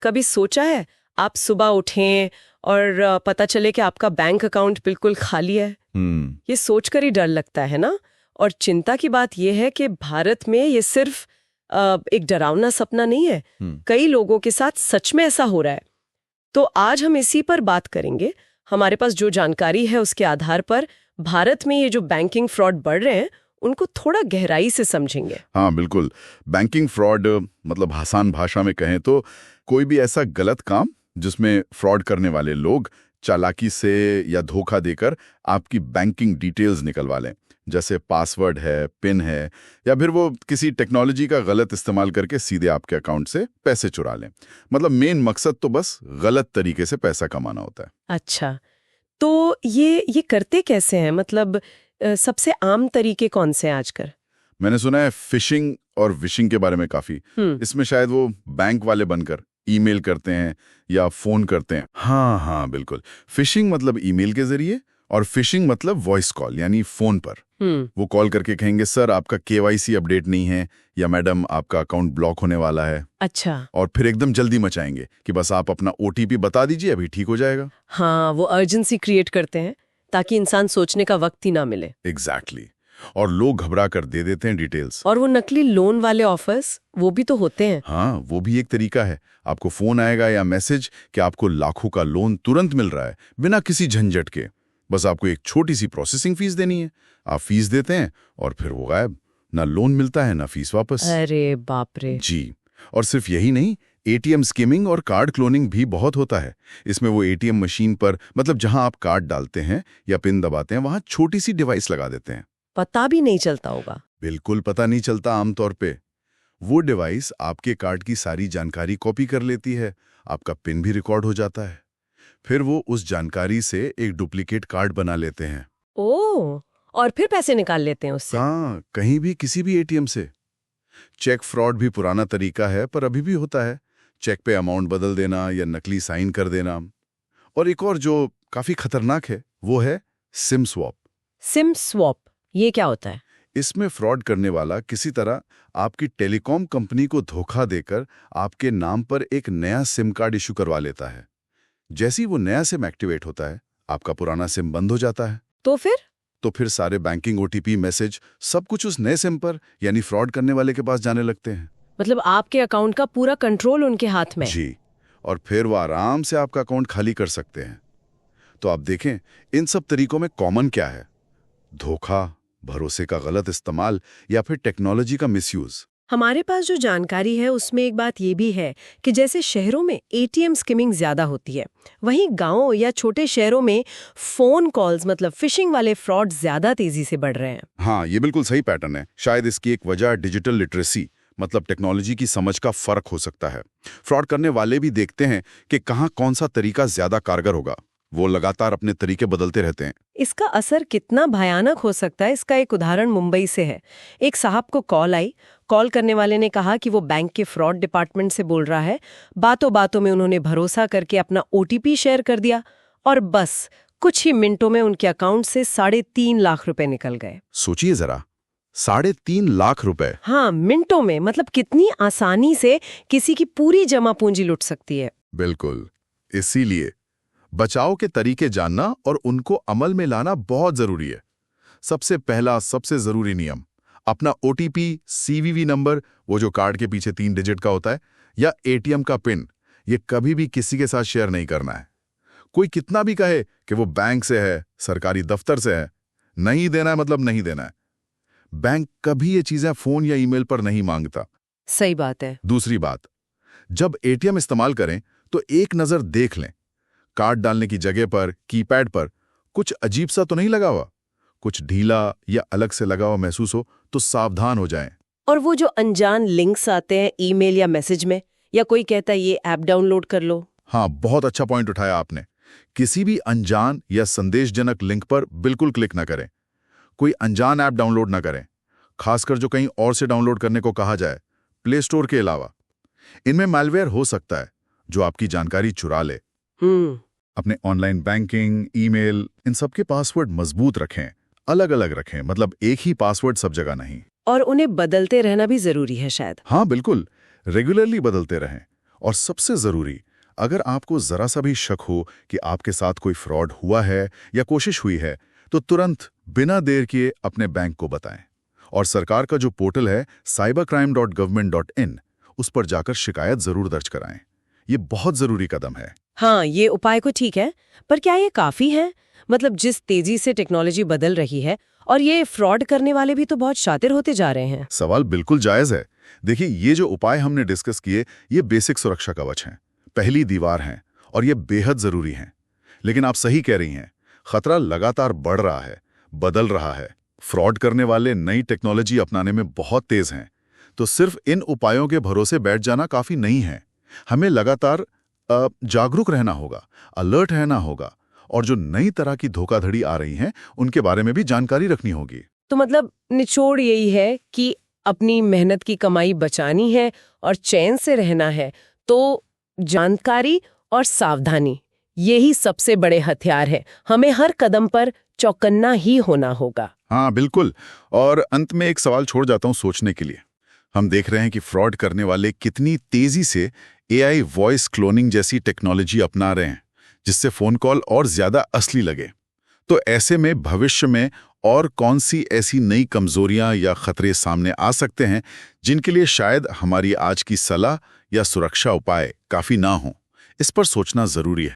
कभी सोचा है आप सुबह उठें और पता चले कि आपका बैंक अकाउंट बिल्कुल खाली है? ये सोचकर ही डर लगता है ना। और चिंता की बात यह है कि भारत में ये सिर्फ एक डरावना सपना नहीं है, कई लोगों के साथ सच में ऐसा हो रहा है। तो आज हम इसी पर बात करेंगे। हमारे पास जो जानकारी है उसके आधार पर भारत में ये जो बैंकिंग फ्रॉड बढ़ रहे हैं उनको थोड़ा गहराई से समझेंगे। हाँ बिल्कुल। बैंकिंग फ्रॉड मतलब आसान भाषा में कहें तो कोई भी ऐसा गलत काम जिसमें फ्रॉड करने वाले लोग चालाकी से या धोखा देकर आपकी बैंकिंग डिटेल्स निकलवा लें, जैसे पासवर्ड है, पिन है, या फिर वो किसी टेक्नोलॉजी का गलत इस्तेमाल करके सीधे आपके अकाउंट से पैसे चुरा लें। मतलब मेन मकसद तो बस गलत तरीके से पैसा कमाना होता है। अच्छा, तो ये करते कैसे हैं? मतलब सबसे आम तरीके कौन से हैं आजकल? मैंने सुना है फिशिंग और विशिंग के बारे में काफी। इसमें शायद वो बैंक वाले बनकर ईमेल करते हैं या फोन करते हैं। हाँ बिल्कुल। फिशिंग मतलब ईमेल के जरिए और फिशिंग मतलब वॉइस कॉल यानी फोन पर। वो कॉल करके कहेंगे सर आपका केवाईसी अपडेट नहीं है, या मैडम आपका अकाउंट ब्लॉक होने वाला है। अच्छा। और फिर एकदम जल्दी मचाएंगे कि बस आप अपना ओटीपी बता दीजिए, अभी ठीक हो जाएगा। हाँ, वो अर्जेंसी क्रिएट करते हैं ताकि इंसान सोचने का वक्त ही ना मिले। एग्जैक्टली। और लोग घबरा कर दे देते हैं डिटेल्स। और वो नकली लोन वाले ऑफर्स वो भी तो होते हैं। हाँ, वो भी एक तरीका है। आपको फोन आएगा या मैसेज कि आपको लाखों का लोन तुरंत मिल रहा है बिना किसी झंझट के। बस आपको एक छोटी सी प्रोसेसिंग फीस देनी है। आप फीस देते हैं और फिर वो गायब। ना लोन मिलता है ना फीस वापस। अरे बाप रे। जी। और सिर्फ यही नहीं, एटीएम स्किमिंग और कार्ड क्लोनिंग भी बहुत होता है। इसमें वो एटीएम मशीन पर, मतलब जहां आप कार्ड डालते हैं या पिन दबाते हैं, वहां छोटी सी डिवाइस लगा देते हैं। पता भी नहीं चलता होगा। बिल्कुल पता नहीं चलता आमतौर पे। वो डिवाइस आपके कार्ड की सारी जानकारी कॉपी कर लेती है, आपका पिन भी रिकॉर्ड हो जाता है। फिर वो उस जानकारी से एक डुप्लीकेट कार्ड बना लेते हैं। ओह, और फिर पैसे निकाल लेते हैं उससे। हाँ, कहीं भी किसी भी एटीएम से। चेक फ्रॉड भी पुराना तरीका है पर अभी भी होता है। चेक पे अमाउंट बदल देना या नकली साइन कर देना। और एक और जो काफी खतरनाक है वो है सिम स्वैप। सिम स्वैप, ये क्या होता है? इसमें फ्रॉड करने वाला किसी तरह आपकी टेलीकॉम कंपनी को धोखा देकर आपके नाम पर एक नया सिम कार्ड इशू करवा लेता है। जैसे ही वो नया सिम एक्टिवेट होता है, आपका पुराना सिम बंद हो जाता है। तो फिर सारे बैंकिंग ओटीपी, मैसेज, सब कुछ उस नए सिम पर यानी फ्रॉड करने वाले के पास जाने लगते हैं। मतलब आपके अकाउंट का पूरा कंट्रोल उनके हाथ में। जी। और फिर वो आराम से आपका अकाउंट खाली कर सकते हैं। तो आप देखें, इन सब तरीकों में कॉमन क्या है? धोखा, भरोसे का गलत इस्तेमाल या फिर टेक्नोलॉजी का मिसयूज। हमारे पास जो जानकारी है उसमें एक बात ये भी है कि जैसे शहरों में एटीएम स्किमिंग ज्यादा होती है, वहीं गांवों या छोटे शहरों में फोन कॉल्स मतलब फिशिंग वाले फ्रॉड ज्यादा तेजी से बढ़ रहे हैं। हाँ, ये बिल्कुल सही पैटर्न है। शायद इसकी एक वजह डिजिटल लिटरेसी मतलब टेक्नोलॉजी की समझ का फर्क हो सकता है। फ्रॉड करने वाले भी देखते हैं कि कहाँ कौन सा तरीका ज्यादा कारगर होगा। वो लगातार अपने तरीके बदलते रहते हैं। इसका असर कितना भयानक हो सकता है, इसका एक उदाहरण मुंबई से है। एक साहब को कॉल आई। कॉल करने वाले ने कहा कि वो बैंक के फ्रॉड डिपार्टमेंट से बोल रहा है। बातों बातों में उन्होंने भरोसा करके अपना ओटीपी शेयर कर दिया और बस कुछ ही मिनटों में उनके अकाउंट से 3.5 लाख रुपए निकल गए। सोचिए जरा, 3.5 लाख रुपए। हाँ, मिनटों में। मतलब कितनी आसानी से किसी की पूरी जमा पूंजी लुट सकती है। बिल्कुल। इसीलिए बचाव के तरीके जानना और उनको अमल में लाना बहुत जरूरी है। सबसे पहला, सबसे जरूरी नियम, अपना ओटीपी, सीवीवी नंबर, वो जो कार्ड के पीछे 3 डिजिट का होता है, या एटीएम का पिन, ये कभी भी किसी के साथ शेयर नहीं करना है। कोई कितना भी कहे कि वो बैंक से है, सरकारी दफ्तर से है, नहीं देना है मतलब नहीं देना है। बैंक कभी ये चीजें फोन या ईमेल पर नहीं मांगता। सही बात है। दूसरी बात, जब एटीएम इस्तेमाल करें तो एक नजर देख लें, कार्ड डालने की जगह पर, कीपैड पर कुछ अजीब सा तो नहीं लगा हुआ। कुछ ढीला या अलग से लगा हुआ महसूस हो तो सावधान हो जाएं। और वो जो अनजान लिंक्स आते हैं ईमेल या मैसेज में, या कोई कहता है ये ऐप डाउनलोड कर लो। हाँ, बहुत अच्छा पॉइंट उठाया आपने। किसी भी अनजान या संदेशजनक लिंक पर बिल्कुल क्लिक ना करें। कोई अनजान ऐप डाउनलोड ना करें, खासकर जो कहीं और से डाउनलोड करने को कहा जाए, प्ले स्टोर के अलावा। इनमें मैलवेयर हो सकता है जो आपकी जानकारी चुरा ले। अपने ऑनलाइन बैंकिंग, ईमेल, इन सब के पासवर्ड मजबूत रखें, अलग अलग रखें, मतलब एक ही पासवर्ड सब जगह नहीं। और उन्हें बदलते रहना भी जरूरी है शायद। हाँ बिल्कुल, रेगुलरली बदलते रहें। और सबसे ज़रूरी, अगर आपको ज़रा सा भी शक हो कि आपके साथ कोई फ्रॉड हुआ है या कोशिश हुई है, तो तुरंत बिना देर किए अपने बैंक को बताएं। और सरकार का जो पोर्टल है cybercrime.government.in, उस पर जाकर शिकायत ज़रूर दर्ज कराएं। ये बहुत ज़रूरी कदम है। हाँ, ये उपाय को ठीक है, पर क्या ये काफी है? मतलब जिस तेजी से टेक्नोलॉजी बदल रही है और ये फ्रॉड करने वाले भी तो बहुत शातिर होते जा रहे हैं। सवाल बिल्कुल जायज़ है। देखिए, ये जो उपाय हमने डिस्कस किए, ये बेसिक सुरक्षा कवच हैं, पहली दीवार हैं, और ये बेहद ज़रूरी हैं। लेकिन आप सही कह रही हैं, खतरा लगातार बढ़ रहा है, बदल रहा है। फ्रॉड करने वाले नई टेक्नोलॉजी अपनाने में बहुत तेज हैं। तो सिर्फ इन उपायों के भरोसे बैठ जाना काफ़ी नहीं है। हमें लगातार जागरूक रहना होगा, अलर्ट रहना होगा, और जो नई तरह की धोखाधड़ी आ रही हैं, उनके बारे में भी जानकारी रखनी होगी। तो मतलब निचोड़ यही है कि अपनी मेहनत की कमाई बचानी है और चैन से रहना है, तो जानकारी और सावधानी, यही सबसे बड़े हथियार है। हमें हर कदम पर चौकन्ना ही होना होगा। हाँ, बिल्कुल। और अंत में एक सवाल छोड़ जाता हूँ सोचने के लिए। हम देख रहे हैं कि फ्रॉड करने वाले कितनी तेजी से AI वॉइस क्लोनिंग जैसी टेक्नोलॉजी अपना रहे हैं, जिससे फोन कॉल और ज्यादा असली लगे। तो ऐसे में भविष्य में और कौन सी ऐसी नई कमजोरियां या खतरे सामने आ सकते हैं, जिनके लिए शायद हमारी आज की सलाह या सुरक्षा उपाय काफी ना हो? इस पर सोचना जरूरी है।